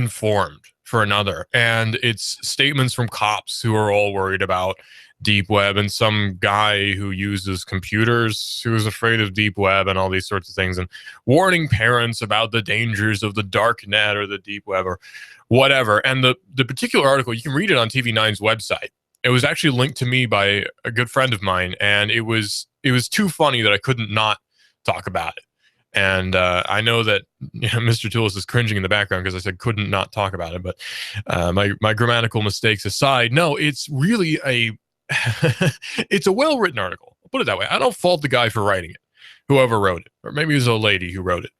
misinformed for another. And it's statements from cops who are all worried about deep web, and some guy who uses computers who is afraid of deep web and all these sorts of things, and warning parents about the dangers of the dark net or the deep web or whatever. And the particular article, you can read it on TV9's website. It was actually linked to me by a good friend of mine, and it was too funny that I couldn't not talk about it. And I know that Mr. Tulis is cringing in the background because I said couldn't not talk about it. But my grammatical mistakes aside, no, it's really it's a well-written article. I'll put it that way. I don't fault the guy for writing it, whoever wrote it, or maybe it was a lady who wrote it.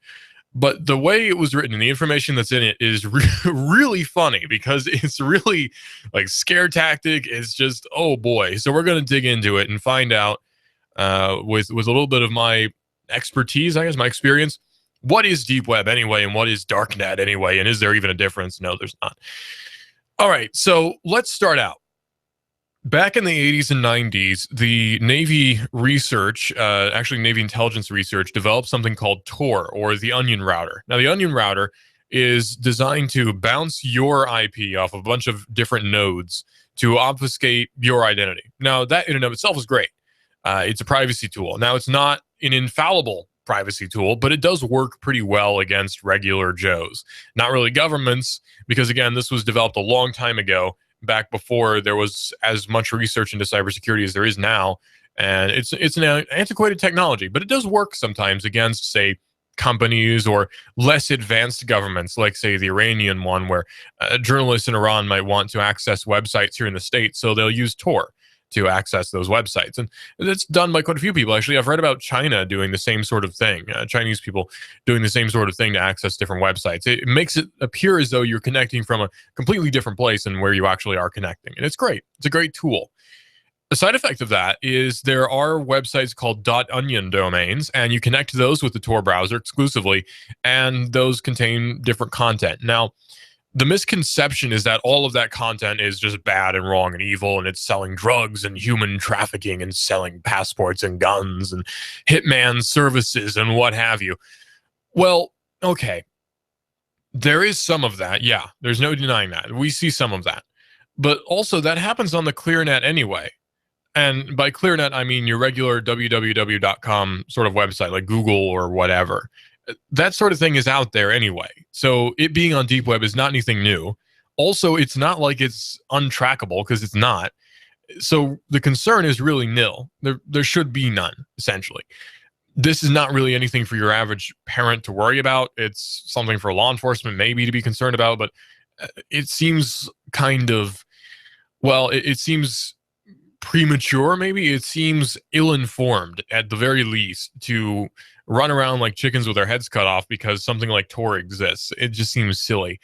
But the way it was written and the information that's in it is really funny, because it's really like scare tactic. It's just, oh boy. So we're going to dig into it and find out with a little bit of my expertise, I guess, my experience, what is deep web anyway, and what is darknet anyway, and is there even a difference? No, there's not. All right, so let's start out. Back in the 80s and 90s, the Navy research, actually Navy intelligence research, developed something called Tor, or the Onion Router. Now, the Onion Router is designed to bounce your IP off a bunch of different nodes to obfuscate your identity. Now, that in and of itself is great. It's a privacy tool. Now, it's not an infallible privacy tool, but it does work pretty well against regular Joes. Not really governments, because again, this was developed a long time ago, back before there was as much research into cybersecurity as there is now. And it's an antiquated technology, but it does work sometimes against, say, companies or less advanced governments, like, say, the Iranian one, where journalists in Iran might want to access websites here in the States, so they'll use Tor to access those websites. And that's done by quite a few people. Actually, I've read about China doing the same sort of thing, Chinese people doing the same sort of thing to access different websites. It makes it appear as though you're connecting from a completely different place than where you actually are connecting. And it's great. It's a great tool. The side effect of that is there are websites called .onion domains, and you connect to those with the Tor browser exclusively, and those contain different content. Now, the misconception is that all of that content is just bad and wrong and evil, and it's selling drugs and human trafficking and selling passports and guns and hitman services and what have you. Well, okay. There is some of that. Yeah, there's no denying that. We see some of that. But also that happens on the ClearNet anyway. And by ClearNet, I mean your regular www.com sort of website, like Google or whatever. That sort of thing is out there anyway. So it being on deep web is not anything new. Also, it's not like it's untrackable, because it's not. So the concern is really nil. There should be none, essentially. This is not really anything for your average parent to worry about. It's something for law enforcement maybe to be concerned about, but it seems kind of, well, it seems premature maybe. It seems ill-informed at the very least to run around like chickens with their heads cut off because something like Tor exists. It just seems silly.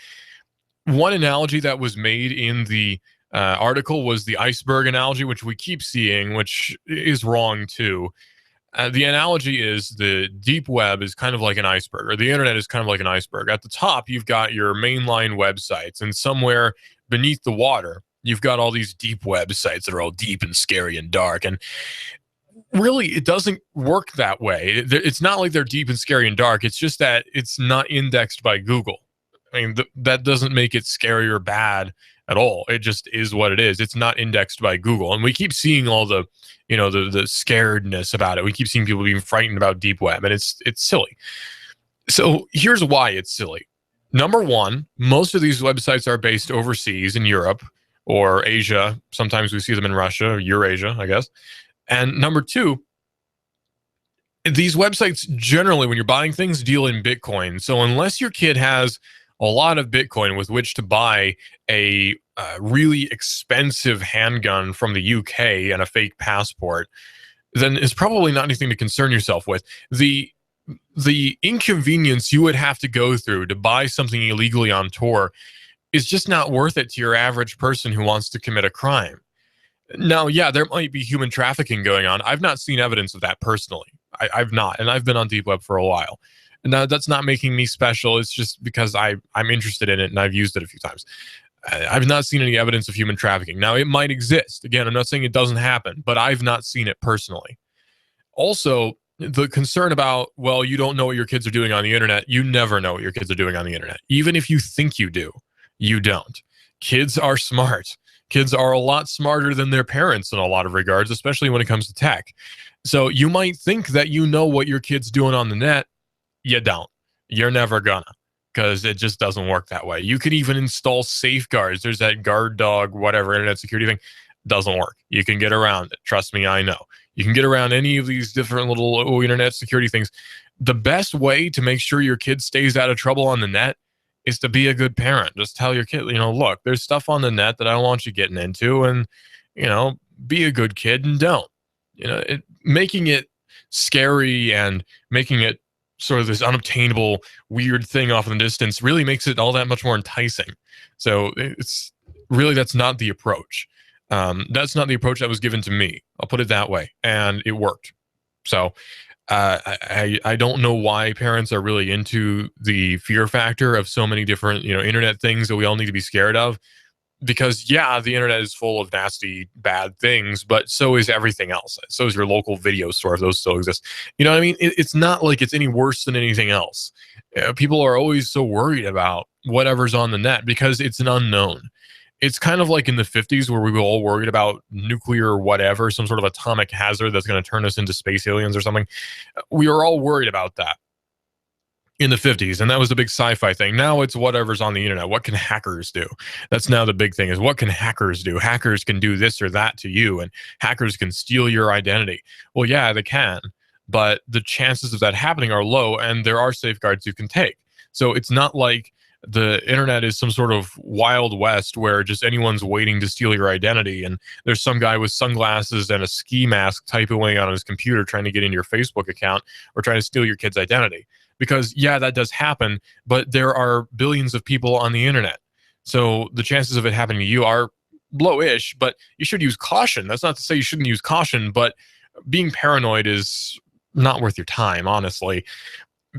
One analogy that was made in the article was the iceberg analogy, which we keep seeing, which is wrong too. The analogy is the deep web is kind of like an iceberg, or the internet is kind of like an iceberg. At the top, you've got your mainline websites, and somewhere beneath the water, you've got all these deep websites that are all deep and scary and dark. And really, it doesn't work that way. It's not like they're deep and scary and dark. It's just that it's not indexed by Google. I mean, that doesn't make it scary or bad at all. It just is what it is. It's not indexed by Google. And we keep seeing all the, the scaredness about it. We keep seeing people being frightened about deep web, and it's silly. So here's why it's silly. Number one, most of these websites are based overseas in Europe or Asia. Sometimes we see them in Russia or Eurasia, I guess. And number two, these websites generally, when you're buying things, deal in Bitcoin. So unless your kid has a lot of Bitcoin with which to buy a really expensive handgun from the UK and a fake passport, then it's probably not anything to concern yourself with. The inconvenience you would have to go through to buy something illegally on Tor is just not worth it to your average person who wants to commit a crime. Now, yeah, there might be human trafficking going on. I've not seen evidence of that personally. I've not, and I've been on deep web for a while. And that's not making me special. It's just because I'm interested in it and I've used it a few times. I've not seen any evidence of human trafficking. Now, it might exist. Again, I'm not saying it doesn't happen, but I've not seen it personally. Also, the concern about, well, you don't know what your kids are doing on the internet. You never know what your kids are doing on the internet, even if you think you do. You don't. Kids are smart. Kids are a lot smarter than their parents in a lot of regards, especially when it comes to tech. So you might think that you know what your kid's doing on the net. You don't. You're never gonna, because it just doesn't work that way. You could even install safeguards. There's that guard dog, whatever, internet security thing. Doesn't work. You can get around it. Trust me, I know. You can get around any of these different little internet security things. The best way to make sure your kid stays out of trouble on the net is to be a good parent. Just tell your kid, look, there's stuff on the net that I don't want you getting into, and, be a good kid and don't. Making it scary and making it sort of this unobtainable, weird thing off in the distance really makes it all that much more enticing. So it's really, that's not the approach. That's not the approach that was given to me. I'll put it that way. And it worked. So I don't know why parents are really into the fear factor of so many different, internet things that we all need to be scared of. Because, yeah, the internet is full of nasty, bad things, but so is everything else. So is your local video store, if those still exist. You know what I mean? It's not like it's any worse than anything else. People are always so worried about whatever's on the net because it's an unknown. It's kind of like in the 50s where we were all worried about nuclear whatever, some sort of atomic hazard that's going to turn us into space aliens or something. We were all worried about that in the 50s, and that was the big sci-fi thing. Now it's whatever's on the internet. What can hackers do? That's now the big thing, is what can hackers do? Hackers can do this or that to you, and hackers can steal your identity. Well, yeah, they can, but the chances of that happening are low, and there are safeguards you can take. So it's not like the internet is some sort of wild west where just anyone's waiting to steal your identity, and there's some guy with sunglasses and a ski mask typing away on his computer trying to get into your Facebook account or trying to steal your kid's identity. Because, yeah, that does happen, but there are billions of people on the internet. So the chances of it happening to you are low-ish, but you should use caution. That's not to say you shouldn't use caution, but being paranoid is not worth your time, honestly.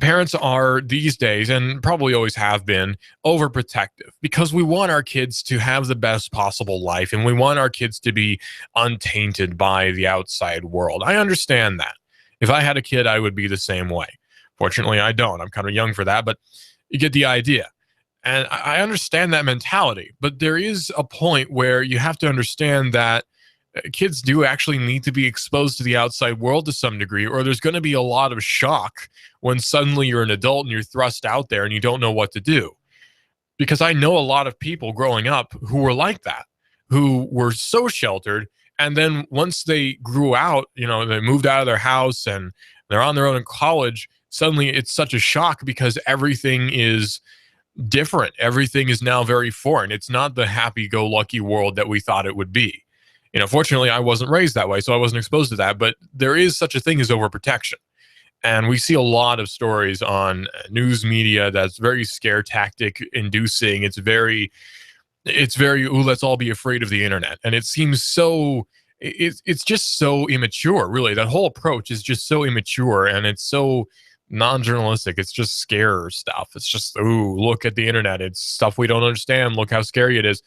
Parents are these days, and probably always have been, overprotective because we want our kids to have the best possible life, and we want our kids to be untainted by the outside world. I understand that. If I had a kid, I would be the same way. Fortunately, I don't. I'm kind of young for that, but you get the idea. And I understand that mentality, but there is a point where you have to understand that kids do actually need to be exposed to the outside world to some degree, or there's going to be a lot of shock when suddenly you're an adult and you're thrust out there and you don't know what to do. Because I know a lot of people growing up who were like that, who were so sheltered, and then once they grew out, they moved out of their house and they're on their own in college, suddenly it's such a shock because everything is different. Everything is now very foreign. It's not the happy-go-lucky world that we thought it would be. Fortunately, I wasn't raised that way, so I wasn't exposed to that, but there is such a thing as overprotection. And we see a lot of stories on news media that's very scare tactic inducing. It's very, ooh, let's all be afraid of the internet. And it seems so, it's just so immature, really. That whole approach is just so immature, and it's so non-journalistic. It's just scare stuff. It's just, ooh, look at the internet. It's stuff we don't understand. Look how scary it is.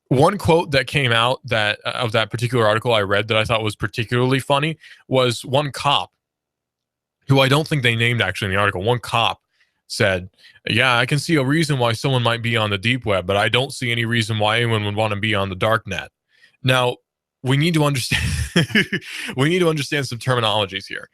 One quote that came out that of that particular article I read that I thought was particularly funny was one cop, who I don't think they named actually in the article. One cop said, yeah, I can see a reason why someone might be on the deep web, but I don't see any reason why anyone would want to be on the dark net. Now, we need to understand we need to understand some terminologies here.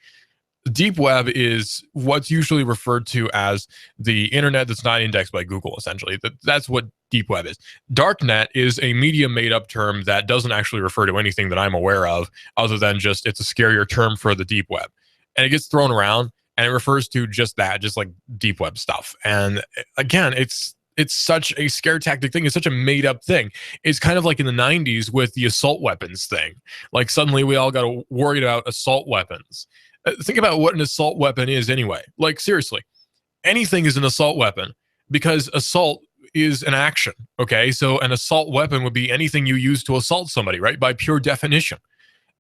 Deep web is what's usually referred to as the internet that's not indexed by Google, essentially. That's what deep web is. Darknet is a media made-up term that doesn't actually refer to anything that I'm aware of, other than just it's a scarier term for the deep web. And it gets thrown around, and it refers to just that, just like deep web stuff. And again, it's such a scare tactic thing. It's such a made-up thing. It's kind of like in the 90s with the assault weapons thing. Like suddenly we all got worried about assault weapons. Think about what an assault weapon is anyway. Like, seriously, anything is an assault weapon because assault is an action, okay? So an assault weapon would be anything you use to assault somebody, right? By pure definition.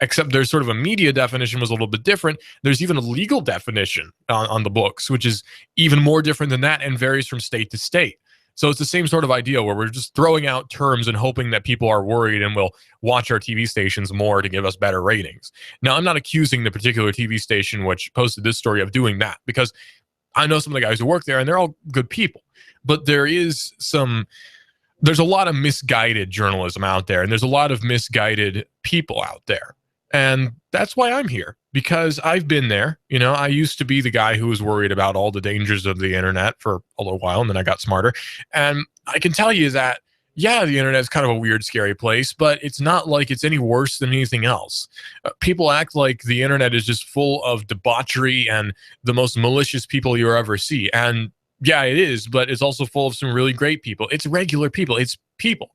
Except there's sort of a media definition was a little bit different. There's even a legal definition on the books, which is even more different than that and varies from state to state. So it's the same sort of idea where we're just throwing out terms and hoping that people are worried and will watch our TV stations more to give us better ratings. Now, I'm not accusing the particular TV station which posted this story of doing that, because I know some of the guys who work there and they're all good people. But there is some there's a lot of misguided journalism out there, and there's a lot of misguided people out there. And that's why I'm here, because I've been there. You know, I used to be the guy who was worried about all the dangers of the internet for a little while, and then I got smarter. And I can tell you that, yeah, the internet is kind of a weird, scary place, but it's not like it's any worse than anything else. People act like the internet is just full of debauchery and the most malicious people you ever see. And yeah, it is, but it's also full of some really great people. It's regular people. It's people.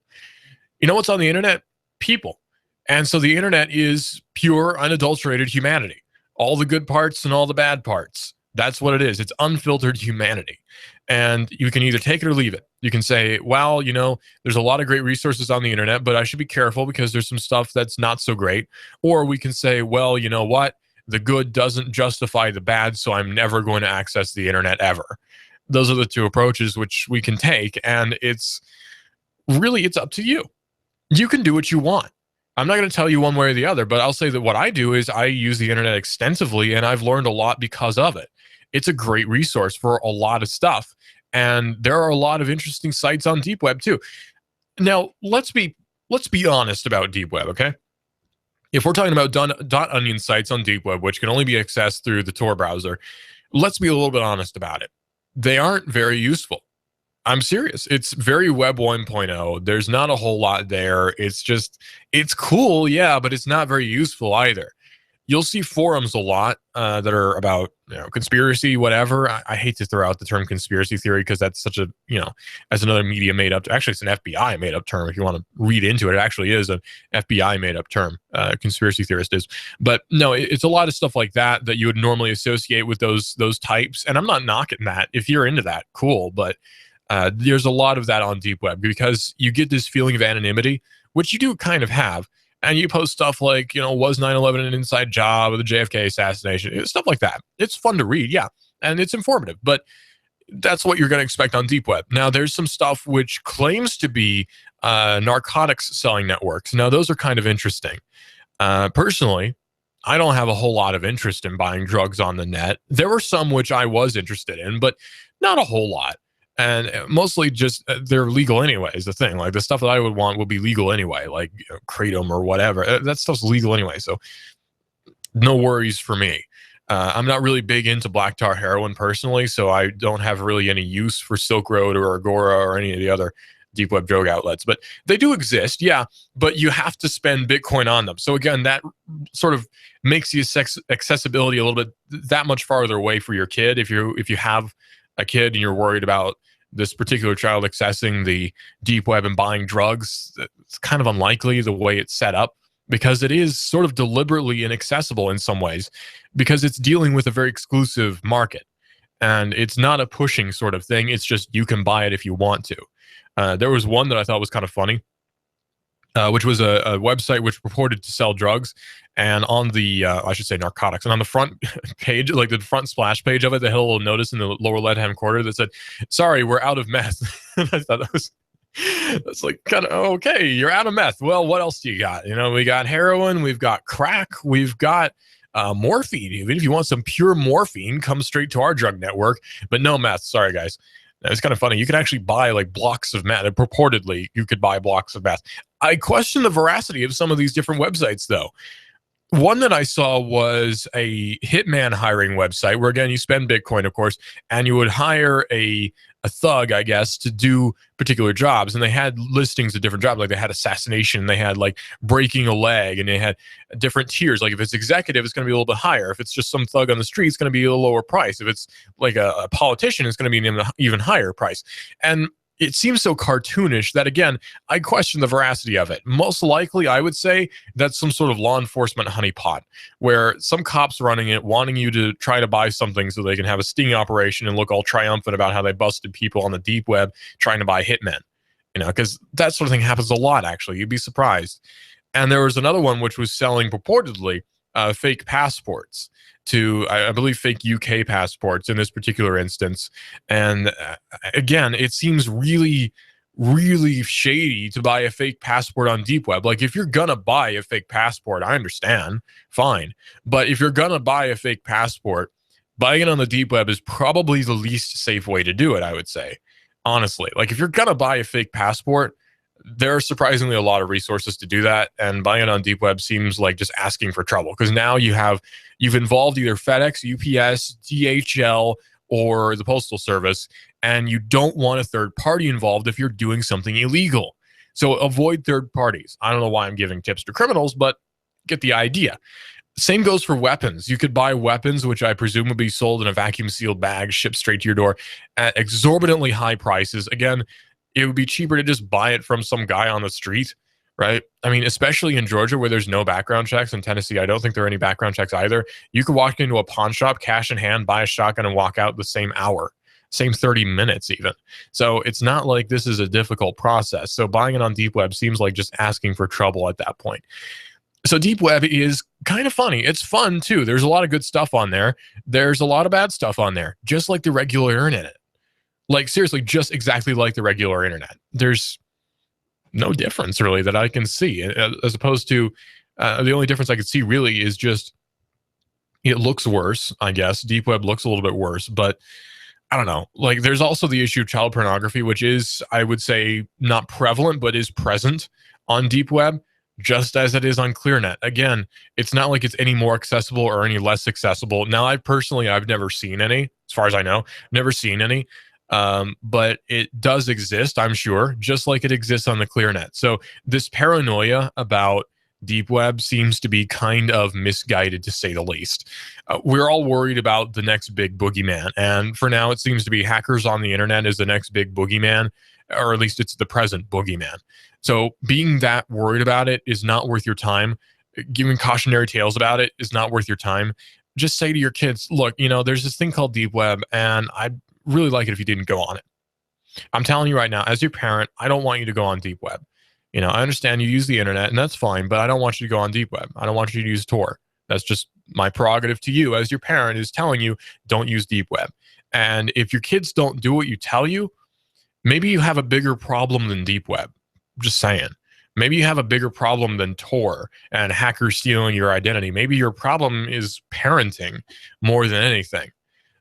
You know what's on the internet? People. And so the internet is pure, unadulterated humanity. All the good parts and all the bad parts. That's what it is. It's unfiltered humanity. And you can either take it or leave it. You can say, well, you know, there's a lot of great resources on the internet, but I should be careful because there's some stuff that's not so great. Or we can say, well, you know what? The good doesn't justify the bad, so I'm never going to access the internet ever. Those are the two approaches which we can take. And it's up to you. You can do what you want. I'm not going to tell you one way or the other, but I'll say that what I do is I use the internet extensively, and I've learned a lot because of it. It's a great resource for a lot of stuff. And there are a lot of interesting sites on deep web too. Now, let's be honest about deep web, okay? If we're talking about .onion sites on deep web, which can only be accessed through the Tor browser, let's be a little bit honest about it. They aren't very useful. I'm serious. It's very Web 1.0. There's not a whole lot there. It's cool, yeah, but it's not very useful either. You'll see forums a lot that are about, you know, conspiracy, whatever. I hate to throw out the term conspiracy theory because that's such a, you know, as another media made up. Actually, it's an FBI made up term. If you want to read into it, it actually is an FBI made up term. Conspiracy theorist is, but no, it's a lot of stuff like that that you would normally associate with those types. And I'm not knocking that. If you're into that, cool. But there's a lot of that on deep web because you get this feeling of anonymity, which you do kind of have. And you post stuff like, you know, was 9/11 an inside job or the JFK assassination, stuff like that. It's fun to read, yeah, and it's informative, but that's what you're going to expect on deep web. Now, there's some stuff which claims to be narcotics selling networks. Now, those are kind of interesting. Personally, I don't have a whole lot of interest in buying drugs on the net. There were some which I was interested in, but not a whole lot. And mostly just they're legal anyway is the thing. Like the stuff that I would want would be legal anyway, like, you know, kratom or whatever. That stuff's legal anyway, so no worries for me. I'm not really big into black tar heroin personally, so I don't have really any use for Silk Road or Agora or any of the other deep web drug outlets. But they do exist, yeah, but you have to spend Bitcoin on them. So again, that sort of makes the accessibility a little bit that much farther away for your kid. If you have a kid and you're worried about this particular child accessing the deep web and buying drugs, it's kind of unlikely the way it's set up because it is sort of deliberately inaccessible in some ways because it's dealing with a very exclusive market. And it's not a pushing sort of thing. It's just you can buy it if you want to. There was one that I thought was kind of funny, which was a website which purported to sell drugs. And on the, I should say narcotics, and on the front page, like the front splash page of it, they had a little notice in the lower left-hand corner that said, sorry, we're out of meth. I thought that's like kind of, okay, you're out of meth. Well, what else do you got? You know, we got heroin, we've got crack, we've got morphine. Even if you want some pure morphine, come straight to our drug network, but no meth. Sorry, guys. It's kind of funny. You could actually buy like blocks of meth. Purportedly, you could buy blocks of meth. I question the veracity of some of these different websites, though. One that I saw was a hitman hiring website where, again, you spend Bitcoin, of course, and you would hire a thug, I guess, to do particular jobs. And they had listings of different jobs. Like they had assassination, they had like breaking a leg, and they had different tiers. Like if it's executive, it's going to be a little bit higher. If it's just some thug on the street, it's going to be a lower price. If it's like a politician, it's going to be an even higher price. And it seems so cartoonish that, again, I question the veracity of it. Most likely, I would say that's some sort of law enforcement honeypot where some cops running it, wanting you to try to buy something so they can have a sting operation and look all triumphant about how they busted people on the deep web trying to buy hitmen. You know, because that sort of thing happens a lot, actually. You'd be surprised. And there was another one which was selling purportedly fake passports to, I believe, fake UK passports in this particular instance. And again, it seems really, really shady to buy a fake passport on deep web. Like if you're going to buy a fake passport, I understand, fine. But if you're going to buy a fake passport, buying it on the deep web is probably the least safe way to do it, I would say. Honestly, like if you're going to buy a fake passport, there are surprisingly a lot of resources to do that. And buying it on deep web seems like just asking for trouble, because now you've involved either FedEx, UPS, DHL, or the Postal Service, and you don't want a third party involved if you're doing something illegal. So avoid third parties. I don't know why I'm giving tips to criminals, but get the idea. Same goes for weapons. You could buy weapons, which I presume would be sold in a vacuum sealed bag, shipped straight to your door at exorbitantly high prices. Again, it would be cheaper to just buy it from some guy on the street, right? I mean, especially in Georgia where there's no background checks. In Tennessee, I don't think there are any background checks either. You could walk into a pawn shop, cash in hand, buy a shotgun, and walk out the same hour, same 30 minutes even. So it's not like this is a difficult process. So buying it on deep web seems like just asking for trouble at that point. So deep web is kind of funny. It's fun too. There's a lot of good stuff on there. There's a lot of bad stuff on there, just like the regular internet. Like seriously, just exactly like the regular internet. There's no difference really that I can see, as opposed to the only difference I could see really is just it looks worse, I guess. Deep web looks a little bit worse, but I don't know. Like there's also the issue of child pornography, which is, I would say, not prevalent, but is present on deep web, just as it is on ClearNet. Again, it's not like it's any more accessible or any less accessible. Now, I've never seen any, as far as I know, never seen any. But it does exist, I'm sure, just like it exists on the ClearNet. So this paranoia about deep web seems to be kind of misguided, to say the least. We're all worried about the next big boogeyman. And for now, it seems to be hackers on the internet is the next big boogeyman, or at least it's the present boogeyman. So being that worried about it is not worth your time. Giving cautionary tales about it is not worth your time. Just say to your kids, look, there's this thing called deep web, and I'd really like it if you didn't go on it. I'm telling you right now, as your parent, I don't want you to go on deep web. I understand you use the internet, and that's fine, but I don't want you to go on deep web. I don't want you to use Tor. That's just my prerogative to you as your parent, is telling you don't use deep web. And if your kids don't do what you tell you, maybe you have a bigger problem than deep web. Just saying. Maybe you have a bigger problem than Tor and hackers stealing your identity. Maybe your problem is parenting more than anything.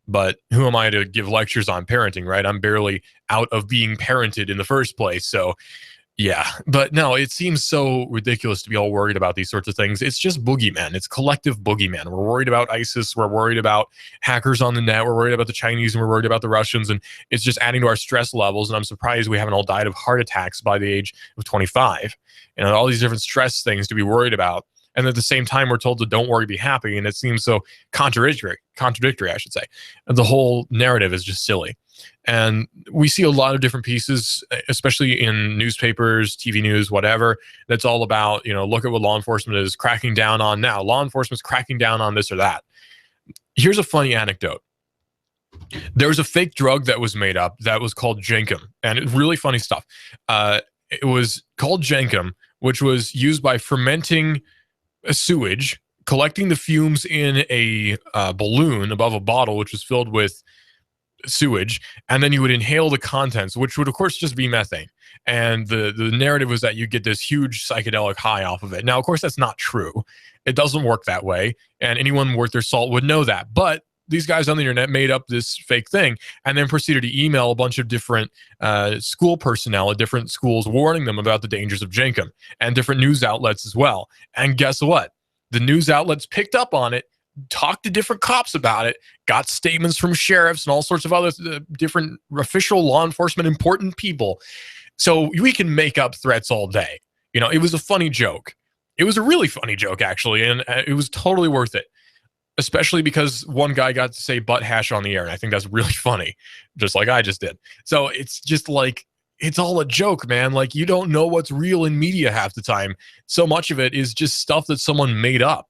But who am I to give lectures on parenting, right? I'm barely out of being parented in the first place. So yeah, but no, it seems so ridiculous to be all worried about these sorts of things. It's just boogeyman. It's collective boogeyman. We're worried about ISIS. We're worried about hackers on the net. We're worried about the Chinese, and we're worried about the Russians. And it's just adding to our stress levels. And I'm surprised we haven't all died of heart attacks by the age of 25. All these different stress things to be worried about. And at the same time, we're told to don't worry, be happy. And it seems so contradictory, I should say. And the whole narrative is just silly. And we see a lot of different pieces, especially in newspapers, TV news, whatever, that's all about, look at what law enforcement is cracking down on now. Law enforcement's cracking down on this or that. Here's a funny anecdote. There was a fake drug that was made up that was called Jenkem, and it's really funny stuff. It was called Jenkem, which was used by fermenting sewage, collecting the fumes in a balloon above a bottle, which was filled with sewage, and then you would inhale the contents, which would of course just be methane. And the narrative was that you get this huge psychedelic high off of it. Now, of course, that's not true. It doesn't work that way, and anyone worth their salt would know that. But these guys on the internet made up this fake thing and then proceeded to email a bunch of different school personnel at different schools, warning them about the dangers of Jenkem, and different news outlets as well. And guess what? The news outlets picked up on it, talked to different cops about it, got statements from sheriffs and all sorts of other different official law enforcement important people. So we can make up threats all day. It was a funny joke. It was a really funny joke, actually, and it was totally worth it, especially because one guy got to say butt hash on the air, and I think that's really funny, just like I just did. So it's just like, it's all a joke, man. Like, you don't know what's real in media half the time. So much of it is just stuff that someone made up.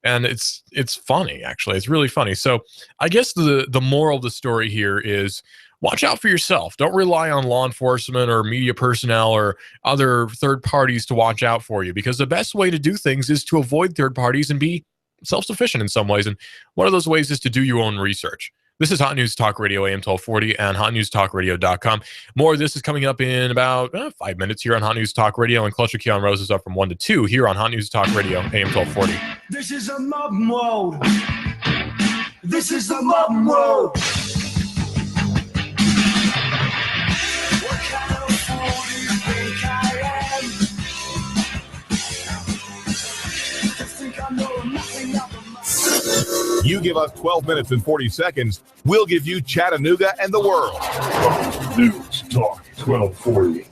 And it's funny, actually. It's really funny. So I guess the moral of the story here is watch out for yourself. Don't rely on law enforcement or media personnel or other third parties to watch out for you, because the best way to do things is to avoid third parties and be self-sufficient in some ways. And one of those ways is to do your own research. This is Hot News Talk Radio, AM 1240, and hotnewstalkradio.com. More of this is coming up in about 5 minutes here on Hot News Talk Radio, and Clutch Keon Rose is up from 1 to 2 here on Hot News Talk Radio, AM 1240. This is a mob mode. This is the mob mode. think I am? Just think I know nothing of the You give us 12 minutes and 40 seconds, we'll give you Chattanooga and the world. News Talk 1240.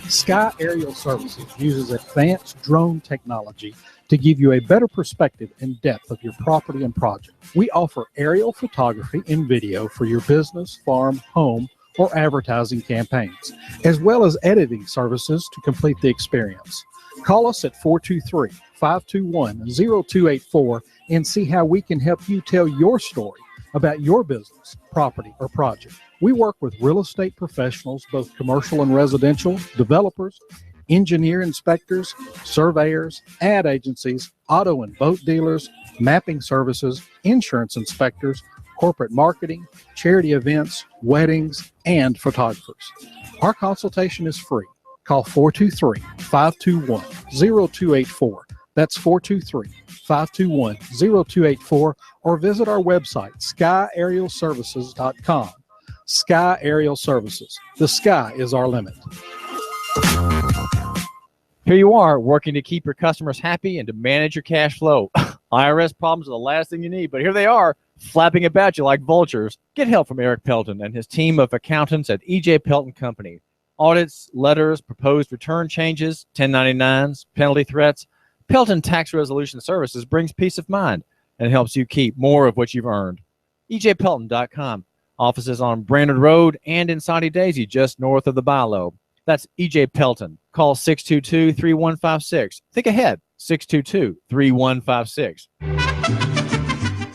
Sky Aerial Services uses advanced drone technology to give you a better perspective and depth of your property and project. We offer aerial photography and video for your business, farm, home, or advertising campaigns, as well as editing services to complete the experience. Call us at 423-521-0284 and see how we can help you tell your story about your business, property, or project. We work with real estate professionals, both commercial and residential, developers, engineer inspectors, surveyors, ad agencies, auto and boat dealers, mapping services, insurance inspectors, corporate marketing, charity events, weddings, and photographers. Our consultation is free. Call 423-521-0284. That's 423-521-0284, or visit our website, skyaerialservices.com. Sky Aerial Services. The sky is our limit. Here you are, working to keep your customers happy and to manage your cash flow. IRS problems are the last thing you need, but here they are, flapping about you like vultures. Get help from Eric Pelton and his team of accountants at E.J. Pelton Company. Audits, letters, proposed return changes, 1099s, penalty threats. Pelton Tax Resolution Services brings peace of mind and helps you keep more of what you've earned. EJPelton.com. Offices on Brainerd Road and in Soddy Daisy, just north of the Bilo. That's E.J. Pelton. Call 622-3156. Think ahead, 622-3156.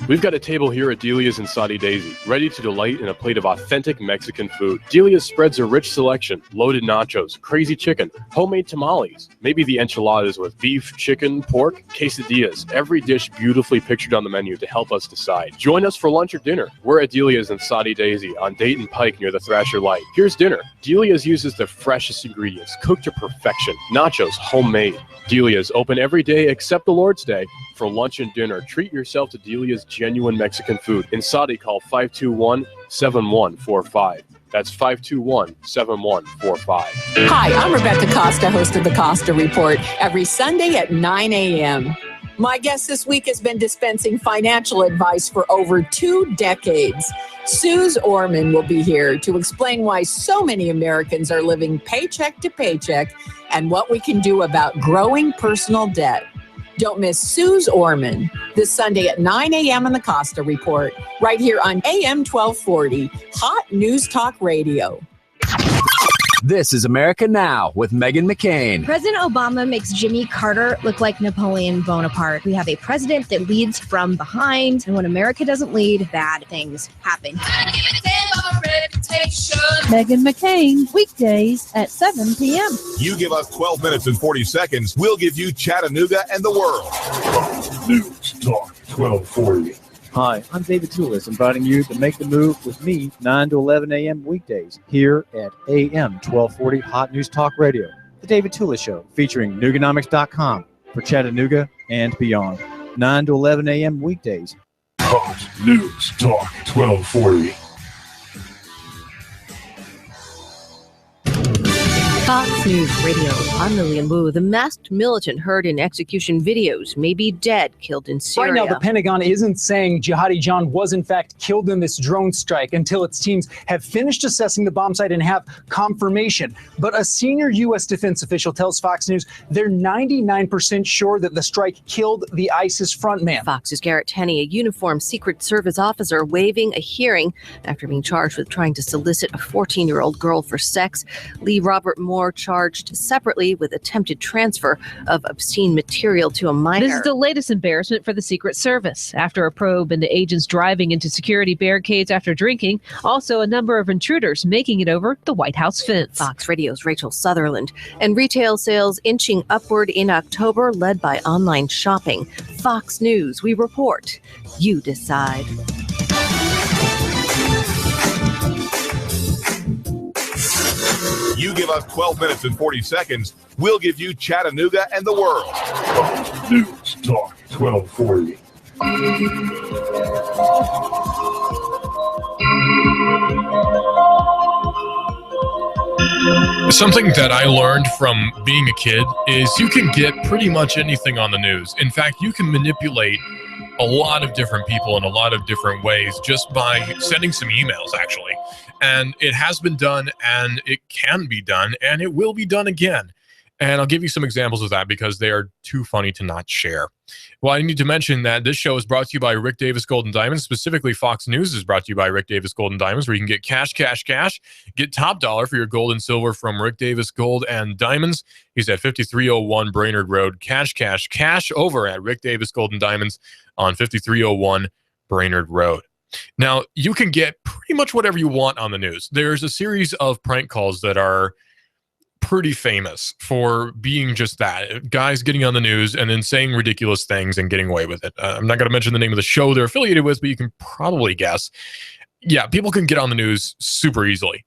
We've got a table here at Delia's in Soddy Daisy, ready to delight in a plate of authentic Mexican food. Delia's spreads a rich selection: loaded nachos, crazy chicken, homemade tamales, maybe the enchiladas with beef, chicken, pork, quesadillas. Every dish beautifully pictured on the menu to help us decide. Join us for lunch or dinner. We're at Delia's in Soddy Daisy on Dayton Pike near the Thrasher Light. Here's dinner. Delia's uses the freshest ingredients, cooked to perfection. Nachos, homemade. Delia's open every day except the Lord's Day. For lunch and dinner, treat yourself to Delia's genuine Mexican food. In Soddy, call 521-7145. That's 521-7145. Hi, I'm Rebecca Costa, host of the Costa Report, every Sunday at 9 a.m. My guest this week has been dispensing financial advice for over 2 decades. Suze Orman will be here to explain why so many Americans are living paycheck to paycheck and what we can do about growing personal debt. Don't miss Suze Orman this Sunday at 9 a.m. on the Costa Report, right here on AM 1240, Hot News Talk Radio. This is America Now with Meghan McCain. President Obama makes Jimmy Carter look like Napoleon Bonaparte. We have a president that leads from behind, and when America doesn't lead, bad things happen. Meghan McCain, weekdays at 7 p.m. You give us 12 minutes and 40 seconds, we'll give you Chattanooga and the world. News Talk 1240. Hi, I'm David Tulis, inviting you to make the move with me 9 to 11 a.m. weekdays here at AM 1240 Hot News Talk Radio. The David Tulis Show, featuring Nooganomics.com for Chattanooga and beyond. 9 to 11 a.m. weekdays. Hot News Talk 1240. Fox News Radio. I'm Lillian Wu. The masked militant heard in execution videos may be dead, killed in Syria. Right now, the Pentagon isn't saying Jihadi John was in fact killed in this drone strike until its teams have finished assessing the bomb site and have confirmation. But a senior U.S. defense official tells Fox News they're 99% sure that the strike killed the ISIS frontman. Fox's Garrett Tenney, a uniformed Secret Service officer, waiving a hearing after being charged with trying to solicit a 14-year-old girl for sex. Lee Robert Moore charged separately with attempted transfer of obscene material to a minor. This is the latest embarrassment for the Secret Service. After a probe into agents driving into security barricades after drinking, also a number of intruders making it over the White House fence. Fox Radio's Rachel Sutherland. And retail sales inching upward in October, led by online shopping. Fox News, we report. You decide. You give us 12 minutes and 40 seconds, we'll give you Chattanooga and the world. News Talk 1240. Something that I learned from being a kid is you can get pretty much anything on the news. In fact, you can manipulate a lot of different people in a lot of different ways just by sending some emails, actually. And it has been done, and it can be done, and it will be done again. And I'll give you some examples of that because they are too funny to not share. Well, I need to mention that this show is brought to you by Rick Davis Gold and Diamonds. Specifically, Fox News is brought to you by Rick Davis Gold and Diamonds, where you can get cash. Get top dollar for your gold and silver from Rick Davis Gold and Diamonds. He's at 5301 Brainerd Road. Cash over at Rick Davis Gold and Diamonds on 5301 Brainerd Road. Now, you can get pretty much whatever you want on the news. There's a series of prank calls that are pretty famous for being just that. Guys getting on the news and then saying ridiculous things and getting away with it. I'm not going to mention the name of the show they're affiliated with, but you can probably guess. Yeah, people can get on the news super easily.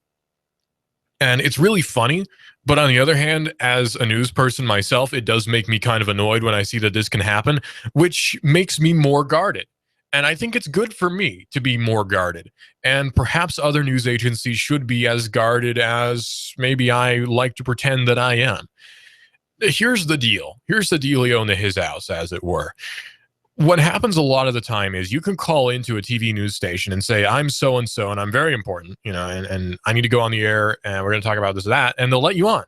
And it's really funny. But on the other hand, as a news person myself, it does make me kind of annoyed when I see that this can happen, which makes me more guarded. And I think it's good for me to be more guarded. And perhaps other news agencies should be as guarded as maybe I like to pretend that I am. Here's the deal. Here's the dealio in his house, as it were. What happens a lot of the time is you can call into a TV news station and say, I'm so-and-so, and I'm very important, and I need to go on the air, and we're going to talk about this or that, and they'll let you on.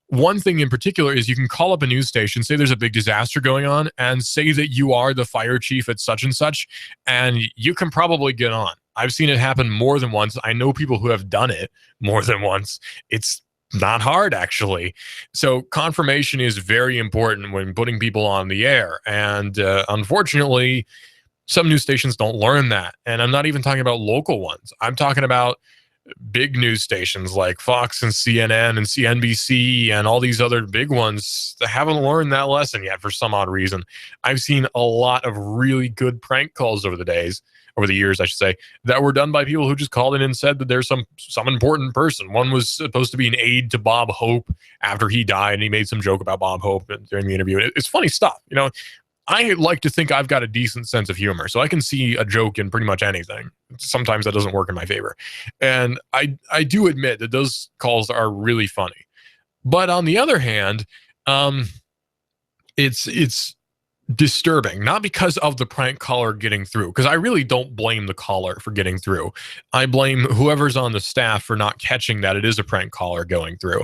One thing in particular is you can call up a news station, say there's a big disaster going on, and say that you are the fire chief at such and such, and you can probably get on. I've seen it happen more than once. I know people who have done it more than once. It's not hard, actually. So confirmation is very important when putting people on the air. And unfortunately, some news stations don't learn that. And I'm not even talking about local ones. I'm talking about big news stations like Fox and CNN and CNBC and all these other big ones that haven't learned that lesson yet for some odd reason. I've seen a lot of really good prank calls over the years, I should say, that were done by people who just called in and said that there's some important person. One was supposed to be an aide to Bob Hope after he died, and he made some joke about Bob Hope during the interview. It's funny stuff. I like to think I've got a decent sense of humor, so I can see a joke in pretty much anything. Sometimes that doesn't work in my favor. And I do admit that those calls are really funny. But on the other hand, it's disturbing, not because of the prank caller getting through, because I really don't blame the caller for getting through. I blame whoever's on the staff for not catching that it is a prank caller going through.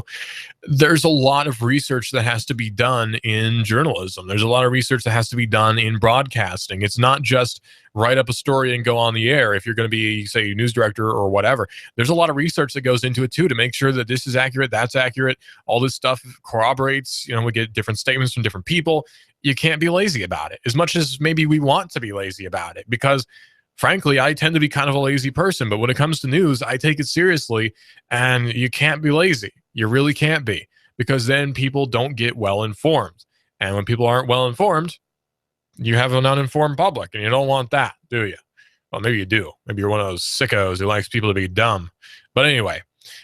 There's a lot of research that has to be done in journalism. There's a lot of research that has to be done in broadcasting. It's not just write up a story and go on the air if you're going to be, say, a news director or whatever. There's a lot of research that goes into it too to make sure that this is accurate, that's accurate. All this stuff corroborates. We get different statements from different people. You can't be lazy about it, as much as maybe we want to be lazy about it, because frankly, I tend to be kind of a lazy person. But when it comes to news, I take it seriously, and you can't be lazy. You really can't be, because then people don't get well informed. And when people aren't well informed, you have an uninformed public, and you don't want that, do you? Well, maybe you do. Maybe you're one of those sickos who likes people to be dumb. But anyway,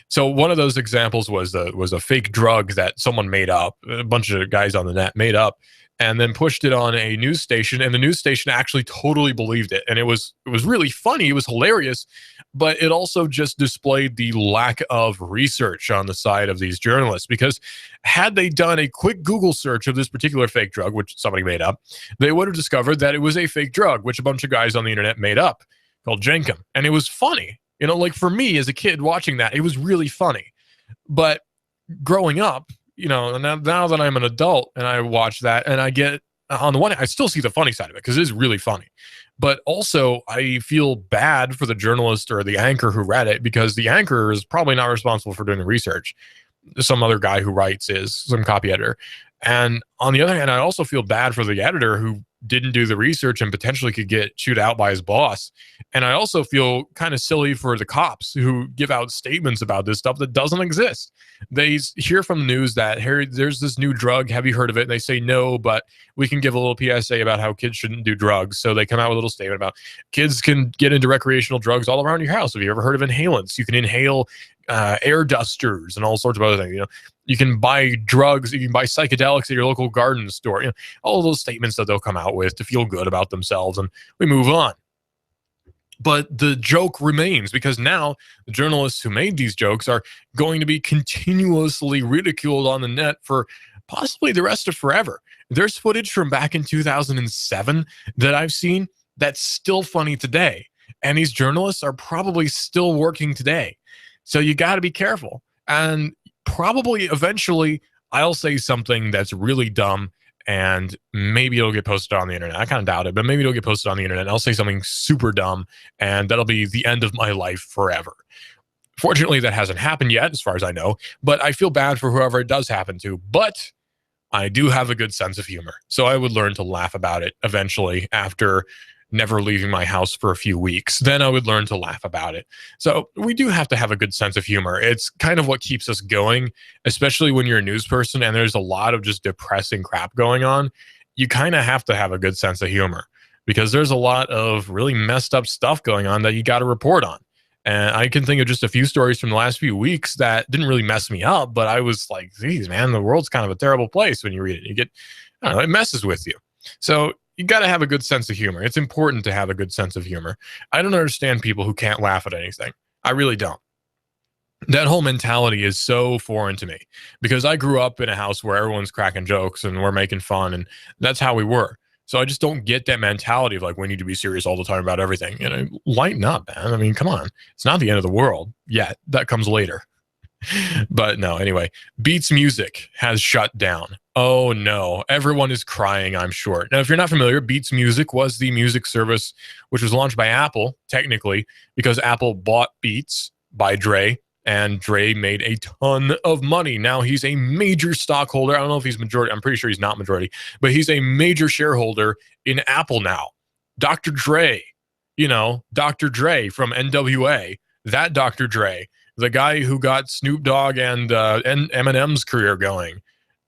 so one of those examples was a fake drug that someone made up. A bunch of guys on the net made up, and then pushed it on a news station, and the news station actually totally believed it. And it was really funny. It was hilarious, but it also just displayed the lack of research on the side of these journalists, because had they done a quick Google search of this particular fake drug, which somebody made up, they would have discovered that it was a fake drug, which a bunch of guys on the internet made up, called Jenkem. And it was funny. Like for me as a kid watching that, it was really funny. But growing up, now that I'm an adult and I watch that, and I get, on the one hand, I still see the funny side of it because it is really funny. But also, I feel bad for the journalist or the anchor who read it, because the anchor is probably not responsible for doing the research. Some other guy who writes is, some copy editor. And on the other hand, I also feel bad for the editor who didn't do the research and potentially could get chewed out by his boss. And I also feel kind of silly for the cops who give out statements about this stuff that doesn't exist. They hear from the news that, hey, there's this new drug. Have you heard of it? And they say no, but we can give a little PSA about how kids shouldn't do drugs. So they come out with a little statement about kids can get into recreational drugs all around your house. Have you ever heard of inhalants? You can inhale air dusters and all sorts of other things. You can buy drugs, you can buy psychedelics at your local garden store. All of those statements that they'll come out with to feel good about themselves, and we move on. But the joke remains because now the journalists who made these jokes are going to be continuously ridiculed on the net for possibly the rest of forever. There's footage from back in 2007 that I've seen that's still funny today. And these journalists are probably still working today. So you got to be careful. And probably eventually I'll say something that's really dumb and maybe it'll get posted on the internet. I kind of doubt it, but maybe it'll get posted on the internet. And I'll say something super dumb and that'll be the end of my life forever. Fortunately, that hasn't happened yet, as far as I know, but I feel bad for whoever it does happen to. But I do have a good sense of humor. So I would learn to laugh about it eventually after never leaving my house for a few weeks. Then I would learn to laugh about it. So we do have to have a good sense of humor. It's kind of what keeps us going, especially when you're a news person and there's a lot of just depressing crap going on. You kind of have to have a good sense of humor because there's a lot of really messed up stuff going on that you got to report on. And I can think of just a few stories from the last few weeks that didn't really mess me up, but I was like, geez, man, the world's kind of a terrible place when you read it. You get, I don't know, it messes with you. So you got to have a good sense of humor. It's important to have a good sense of humor. I don't understand people who can't laugh at anything. I really don't. That whole mentality is so foreign to me because I grew up in a house where everyone's cracking jokes and we're making fun and that's how we were. So I just don't get that mentality of like, we need to be serious all the time about everything. You know, lighten up, man. I mean, come on. It's not the end of the world yet. That comes later. But no, anyway, Beats Music has shut down. Oh no, everyone is crying, I'm sure. Now, if you're not familiar, Beats Music was the music service which was launched by Apple, technically, because Apple bought Beats by Dre, and Dre made a ton of money. Now he's a major stockholder. I don't know if he's majority. I'm pretty sure he's not majority, but he's a major shareholder in Apple now. Dr. Dre, you know, Dr. Dre from NWA, that Dr. Dre, the guy who got Snoop Dogg and Eminem's career going,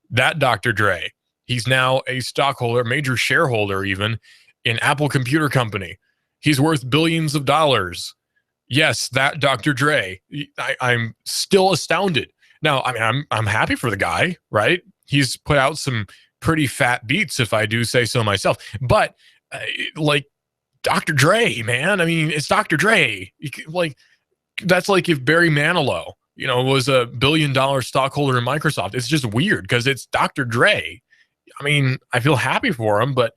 that Dr. Dre, he's now a stockholder, major shareholder even, in Apple Computer Company. He's worth billions of dollars. Yes, that Dr. Dre. I'm still astounded. Now, I mean, I'm happy for the guy, right? He's put out some pretty fat beats, if I do say so myself. But like Dr. Dre, man, I mean, it's Dr. Dre. Like, that's like if Barry Manilow, you know, was a $1 billion stockholder in Microsoft. It's just weird because it's Dr. Dre. I mean, I feel happy for him, but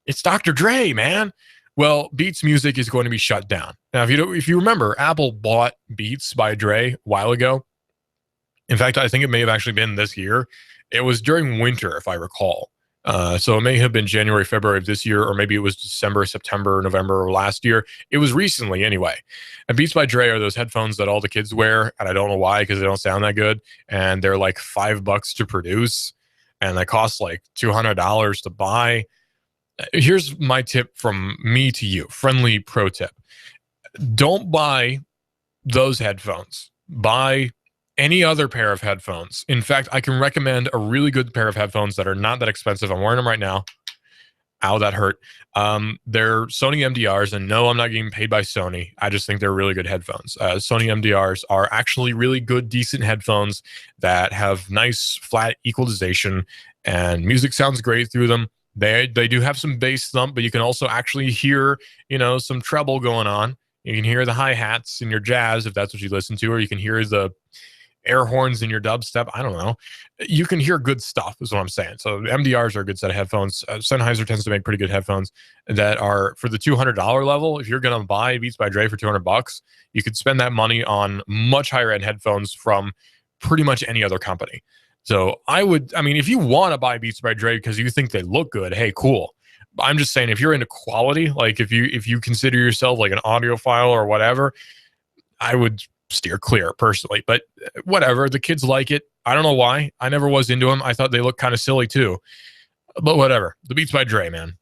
it's Dr. Dre, man. Well, Beats Music is going to be shut down. Now, if you remember, Apple bought Beats by Dre a while ago. In fact, I think it may have actually been this year. It was during winter, if I recall. So it may have been January, February of this year, or maybe it was December, September, November of last year. It was recently anyway. And Beats by Dre are those headphones that all the kids wear, and I don't know why, because they don't sound that good. And they're like $5 to produce, and they cost like $200 to buy. Here's my tip from me to you, friendly pro tip. Don't buy those headphones. Buy any other pair of headphones. In fact, I can recommend a really good pair of headphones that are not that expensive. I'm wearing them right now. Ow, that hurt. They're Sony MDRs, and no, I'm not getting paid by Sony. I just think they're really good headphones. Sony MDRs are actually really good, decent headphones that have nice flat equalization, and music sounds great through them. They do have some bass thump, but you can also actually hear, you know, some treble going on. You can hear the hi-hats in your jazz if that's what you listen to, or you can hear the air horns in your dubstep. I don't know. You can hear good stuff is what I'm saying. So MDRs are a good set of headphones. Sennheiser tends to make pretty good headphones that are for the $200 level. If you're going to buy Beats by Dre for $200, you could spend that money on much higher end headphones from pretty much any other company. So I mean, if you want to buy Beats by Dre because you think they look good, hey, cool. I'm just saying, if you're into quality, like if you consider yourself like an audiophile or whatever, I would steer clear personally. But whatever, the kids like it. I don't know why. I never was into them. I thought they looked kind of silly too. But whatever. The Beats by Dre, man.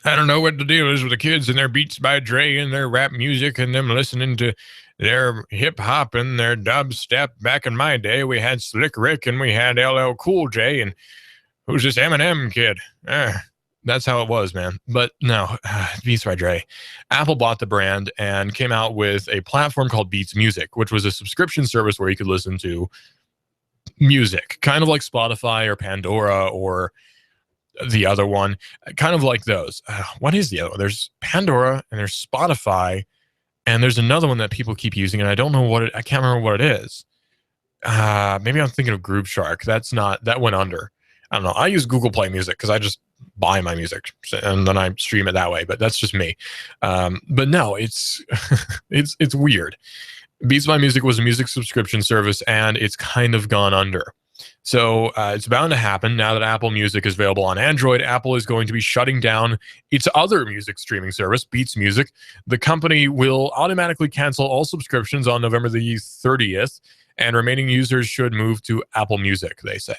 I don't know what the deal is with the kids and their Beats by Dre and their rap music and them listening to their hip hop and their dubstep. Back in my day, we had Slick Rick and we had LL Cool J and who's this Eminem kid? That's how it was, man. But no, Beats by Dre. Apple bought the brand and came out with a platform called Beats Music, which was a subscription service where you could listen to music, kind of like Spotify or Pandora or the other one, kind of like those. What is the other one? There's Pandora and there's Spotify, and there's another one that people keep using, and I don't know what I can't remember what it is. Maybe I'm thinking of Group Shark. That went under. I don't know. I use Google Play Music because I just buy my music and then I stream it that way. But that's just me. But no, it's it's weird. Beats My Music was a music subscription service, and it's kind of gone under. So it's bound to happen now that Apple Music is available on Android. Apple is going to be shutting down its other music streaming service, Beats Music. The company will automatically cancel all subscriptions on November the 30th. And remaining users should move to Apple Music, they say.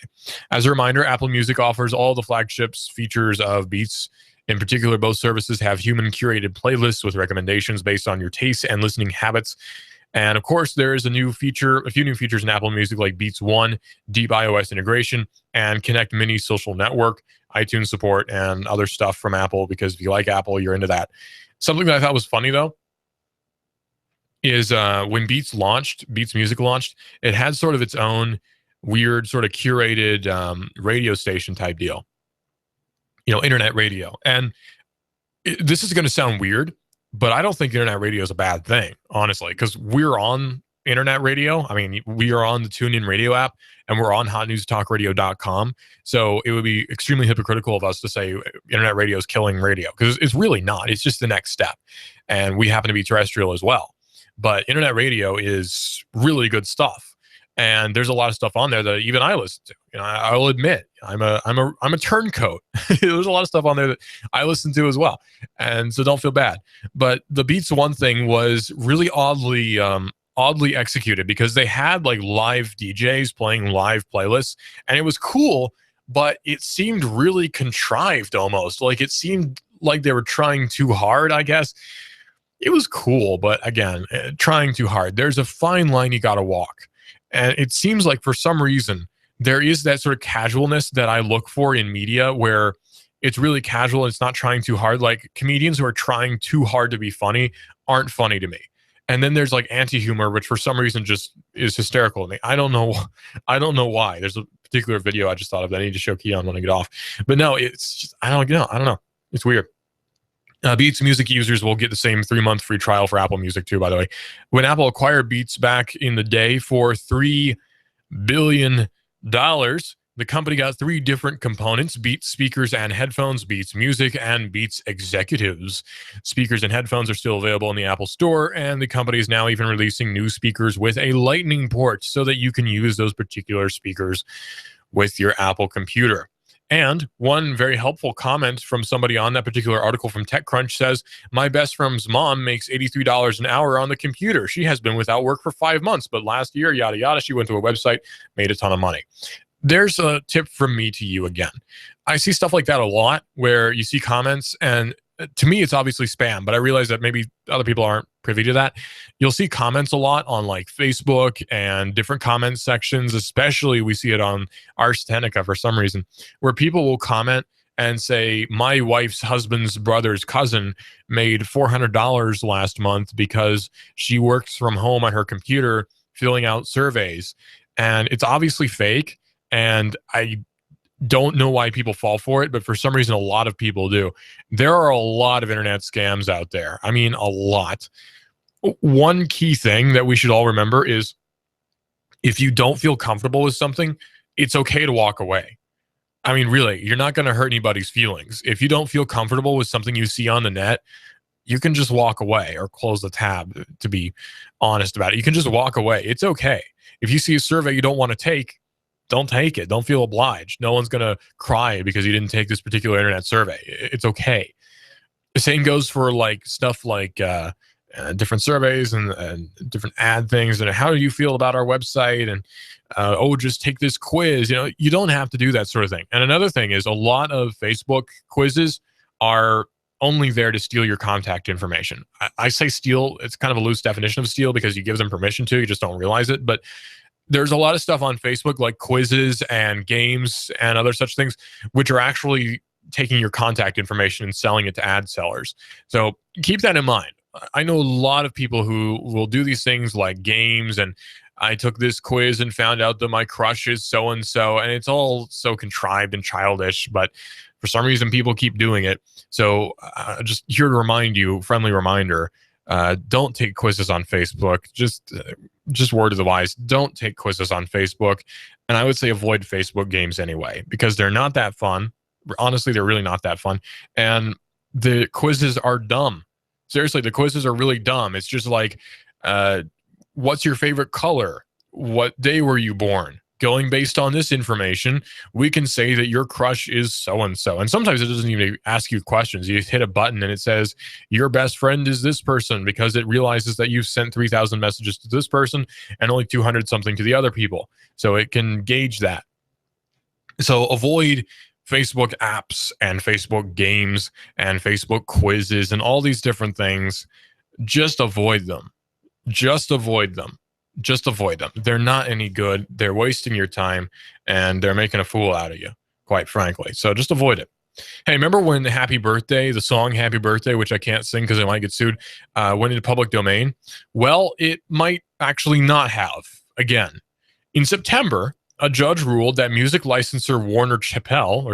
As a reminder, Apple Music offers all the flagships features of Beats. In particular, both services have human-curated playlists with recommendations based on your tastes and listening habits. And of course, there is a few new features in Apple Music like Beats One, deep iOS integration, and Connect Mini social network, iTunes support, and other stuff from Apple, because if you like Apple, you're into that. Something that I thought was funny, though, is when Beats Music launched, it had sort of its own weird sort of curated radio station type deal, internet radio. And this is going to sound weird, but I don't think internet radio is a bad thing, honestly, because we're on internet radio. I mean, we are on the TuneIn radio app, and we're on hotnewstalkradio.com. So it would be extremely hypocritical of us to say internet radio is killing radio, because it's really not. It's just the next step. And we happen to be terrestrial as well. But internet radio is really good stuff, and there's a lot of stuff on there that even I listen to. I'll admit I'm a turncoat. There's a lot of stuff on there that I listen to as well, and so don't feel bad. But the Beats One thing was really oddly executed, because they had like live DJs playing live playlists, and it was cool, but it seemed really contrived almost. Like it seemed like they were trying too hard, I guess. It was cool, but again, trying too hard. There's a fine line you got to walk. And it seems like for some reason, there is that sort of casualness that I look for in media, where it's really casual. It's not trying too hard. Like comedians who are trying too hard to be funny aren't funny to me. And then there's like anti-humor, which for some reason just is hysterical to me. I don't know why. There's a particular video I just thought of that I need to show Keon when I get off. But no, it's just, I don't know. It's weird. Beats Music users will get the same 3-month free trial for Apple Music too, by the way. When Apple acquired Beats back in the day for $3 billion, the company got 3 different components: Beats speakers and headphones, Beats Music, and Beats Executives. Speakers and headphones are still available in the Apple Store, and the company is now even releasing new speakers with a Lightning port so that you can use those particular speakers with your Apple computer. And one very helpful comment from somebody on that particular article from TechCrunch says, my best friend's mom makes $83 an hour on the computer. She has been without work for 5 months, but last year, yada, yada, she went to a website, made a ton of money. There's a tip from me to you again. I see stuff like that a lot, where you see comments, and to me, it's obviously spam, but I realize that maybe other people aren't privy to that. You'll see comments a lot on like Facebook and different comment sections, especially we see it on Ars Technica for some reason, where people will comment and say, my wife's husband's brother's cousin made $400 last month because she works from home on her computer filling out surveys. And it's obviously fake, and I don't know why people fall for it, but for some reason, a lot of people do. There are a lot of internet scams out there. I mean, a lot. One key thing that we should all remember is if you don't feel comfortable with something, it's okay to walk away. I mean, really, you're not going to hurt anybody's feelings. If you don't feel comfortable with something you see on the net, you can just walk away or close the tab, to be honest about it. You can just walk away. It's okay. If you see a survey you don't want to take, don't take it. Don't feel obliged. No one's going to cry because you didn't take this particular internet survey. It's okay. The same goes for like stuff like different surveys and different ad things. And how do you feel about our website? And just take this quiz. You don't have to do that sort of thing. And another thing is, a lot of Facebook quizzes are only there to steal your contact information. I say steal. It's kind of a loose definition of steal because you give them permission to. You just don't realize it. But there's a lot of stuff on Facebook like quizzes and games and other such things, which are actually taking your contact information and selling it to ad sellers. So keep that in mind. I know a lot of people who will do these things like games and I took this quiz and found out that my crush is so and so, and it's all so contrived and childish, but for some reason people keep doing it. So just here to remind you, friendly reminder, don't take quizzes on Facebook. Just word of the wise, don't take quizzes on Facebook. And I would say avoid Facebook games anyway, because they're not that fun. Honestly, they're really not that fun. And the quizzes are dumb. Seriously, the quizzes are really dumb. It's just like, what's your favorite color? What day were you born? Going based on this information, we can say that your crush is so-and-so. And sometimes it doesn't even ask you questions. You hit a button and it says, your best friend is this person, because it realizes that you've sent 3,000 messages to this person and only 200 something to the other people. So it can gauge that. So avoid Facebook apps and Facebook games and Facebook quizzes and all these different things. Just avoid them. Just avoid them. Just avoid them. They're not any good. They're wasting your time, and they're making a fool out of you, quite frankly. So just avoid it. Hey, remember when Happy Birthday, the song Happy Birthday, which I can't sing because I might get sued, went into public domain? Well, it might actually not have. Again, in September, a judge ruled that music licensor Warner Chappell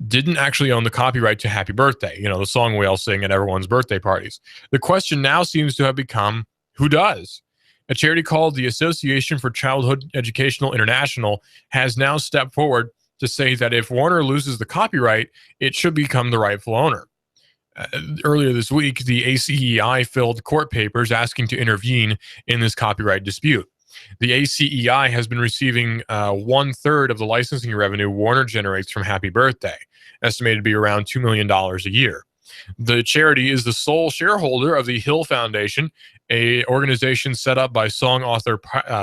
didn't actually own the copyright to Happy Birthday, you know, the song we all sing at everyone's birthday parties. The question now seems to have become, who does? A charity called the Association for Childhood Educational International has now stepped forward to say that if Warner loses the copyright, it should become the rightful owner. Earlier this week, the ACEI filed court papers asking to intervene in this copyright dispute. The ACEI has been receiving 1/3 of the licensing revenue Warner generates from Happy Birthday, estimated to be around $2 million a year. The charity is the sole shareholder of the Hill Foundation, a organization set up by song author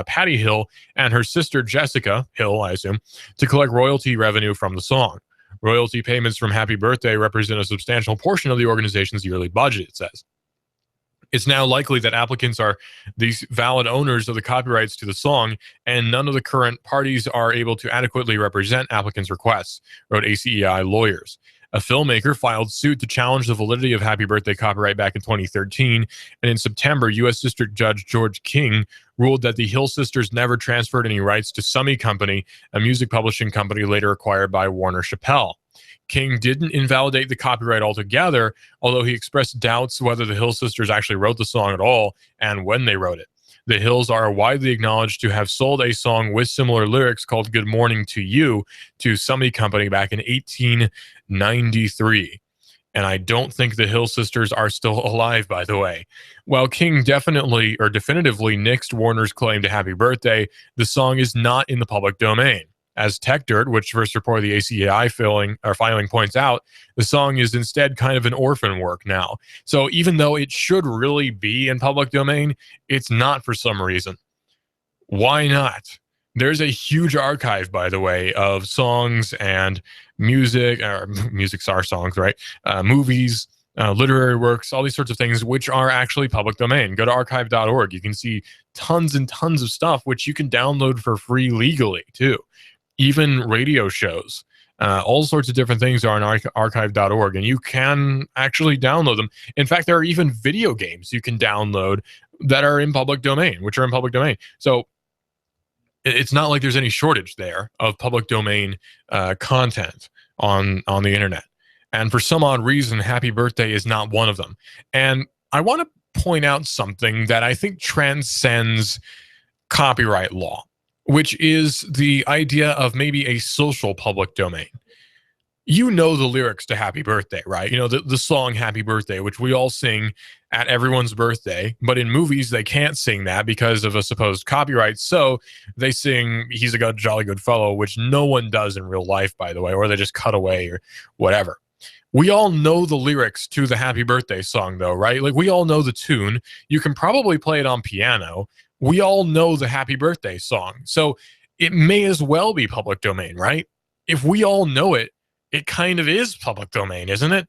Patty Hill and her sister Jessica Hill, I assume, to collect royalty revenue from the song. Royalty payments from Happy Birthday represent a substantial portion of the organization's yearly budget, it says. It's now likely that applicants are these valid owners of the copyrights to the song, and none of the current parties are able to adequately represent applicants' requests, wrote ACEI lawyers. A filmmaker filed suit to challenge the validity of Happy Birthday copyright back in 2013, and in September, U.S. District Judge George King ruled that the Hill sisters never transferred any rights to Summy Company, a music publishing company later acquired by Warner Chappell. King didn't invalidate the copyright altogether, although he expressed doubts whether the Hill sisters actually wrote the song at all and when they wrote it. The Hills are widely acknowledged to have sold a song with similar lyrics called Good Morning to You to Summy Company back in 1893. And I don't think the Hill sisters are still alive, by the way. While King definitively nixed Warner's claim to Happy Birthday, the song is not in the public domain. As TechDirt, which first reported the ACEI filing points out, the song is instead kind of an orphan work now. So even though it should really be in public domain, it's not for some reason. Why not? There's a huge archive, by the way, of songs and music, or music's our songs, right? Movies, literary works, all these sorts of things, which are actually public domain. Go to archive.org. You can see tons and tons of stuff, which you can download for free legally, too. Even radio shows, all sorts of different things are on archive.org, and you can actually download them. In fact, there are even video games you can download that are in public domain, which are in public domain. So it's not like there's any shortage there of public domain content on the internet. And for some odd reason, Happy Birthday is not one of them. And I want to point out something that I think transcends copyright law, which is the idea of maybe a social public domain. You know the lyrics to Happy Birthday, right? You know, the song Happy Birthday, which we all sing at everyone's birthday, but in movies, they can't sing that because of a supposed copyright. So they sing He's a Good Jolly Good Fellow, which no one does in real life, by the way, or they just cut away or whatever. We all know the lyrics to the Happy Birthday song, though, right? Like, we all know the tune. You can probably play it on piano. We all know the Happy Birthday song. So it may as well be public domain, right? If we all know it, it kind of is public domain, isn't it?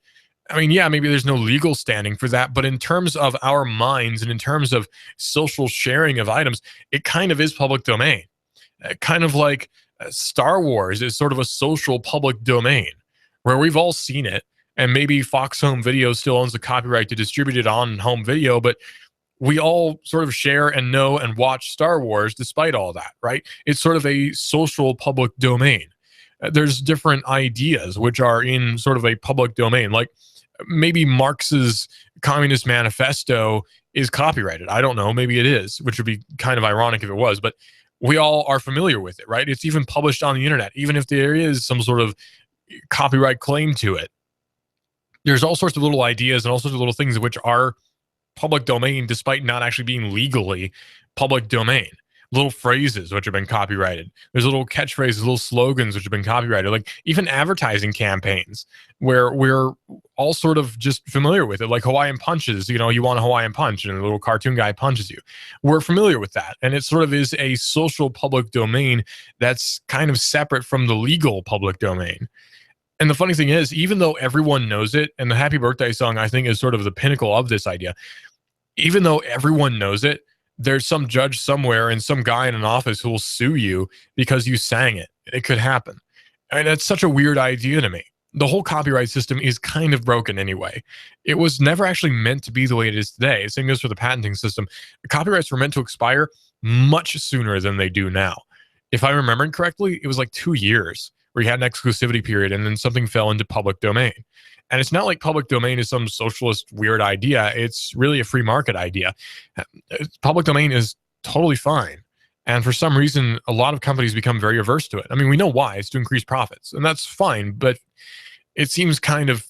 I mean, yeah, maybe there's no legal standing for that, but in terms of our minds and in terms of social sharing of items, it kind of is public domain. Kind of like Star Wars is sort of a social public domain where we've all seen it, and maybe Fox Home Video still owns the copyright to distribute it on home video, but we all sort of share and know and watch Star Wars despite all that, right? It's sort of a social public domain. There's different ideas which are in sort of a public domain. Like maybe Marx's Communist Manifesto is copyrighted. I don't know. Maybe it is, which would be kind of ironic if it was, but we all are familiar with it, right? It's even published on the internet, even if there is some sort of copyright claim to it. There's all sorts of little ideas and all sorts of little things which are public domain despite not actually being legally public domain. Little phrases which have been copyrighted. There's little catchphrases, little slogans which have been copyrighted. Like even advertising campaigns where we're all sort of just familiar with it. Like Hawaiian punches, you know, you want a Hawaiian punch and the little cartoon guy punches you. We're familiar with that. And it sort of is a social public domain that's kind of separate from the legal public domain. And the funny thing is, even though everyone knows it, and the Happy Birthday song, I think, is sort of the pinnacle of this idea, even though everyone knows it, there's some judge somewhere and some guy in an office who will sue you because you sang it. It could happen. And that's such a weird idea to me. The whole copyright system is kind of broken anyway. It was never actually meant to be the way it is today. Same goes for the patenting system. The copyrights were meant to expire much sooner than they do now. If I remember correctly, it was like 2 years where you had an exclusivity period and then something fell into public domain. And it's not like public domain is some socialist weird idea. It's really a free market idea. Public domain is totally fine. And for some reason, a lot of companies become very averse to it. I mean, we know why. It's to increase profits. And that's fine. But it seems kind of,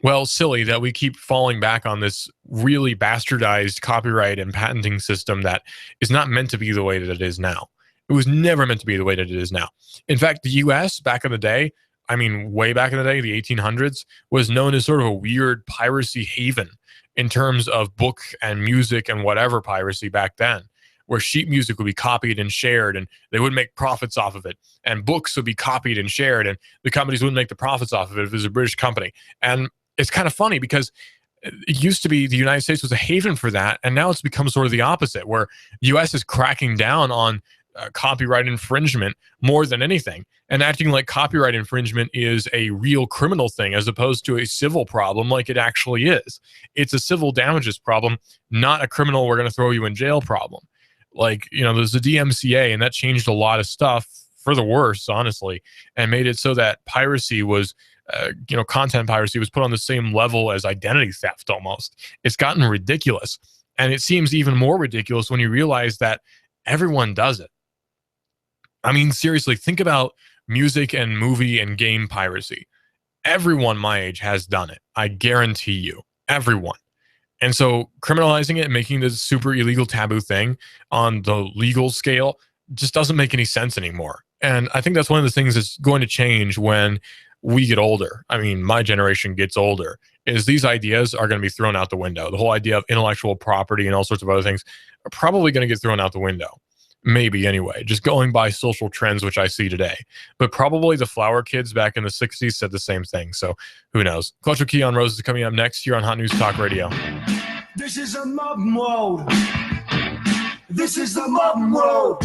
well, silly that we keep falling back on this really bastardized copyright and patenting system that is not meant to be the way that it is now. It was never meant to be the way that it is now. In fact, the US back in the day, I mean, way back in the day, the 1800s, was known as sort of a weird piracy haven in terms of book and music and whatever piracy back then, where sheet music would be copied and shared and they wouldn't make profits off of it. And books would be copied and shared and the companies wouldn't make the profits off of it if it was a British company. And it's kind of funny because it used to be the United States was a haven for that. And now it's become sort of the opposite, where the US is cracking down on copyright infringement more than anything and acting like copyright infringement is a real criminal thing as opposed to a civil problem like it actually is. It's a civil damages problem, not a criminal we're going to throw you in jail problem. Like, you know, there's the DMCA and that changed a lot of stuff for the worse, honestly, and made it so that piracy was, content piracy was put on the same level as identity theft almost. It's gotten ridiculous. And it seems even more ridiculous when you realize that everyone does it. I mean, seriously, think about music and movie and game piracy. Everyone my age has done it. I guarantee you. Everyone. And so criminalizing it and making this super illegal taboo thing on the legal scale just doesn't make any sense anymore. And I think that's one of the things that's going to change when we get older. I mean, my generation gets older, is these ideas are going to be thrown out the window. The whole idea of intellectual property and all sorts of other things are probably going to get thrown out the window. Maybe anyway, just going by social trends, which I see today. But probably the flower kids back in the 60s said the same thing. So who knows? Clutch with Keon Rose is coming up next here on Hot News Talk Radio. This is a mob mode. This is the mob mode.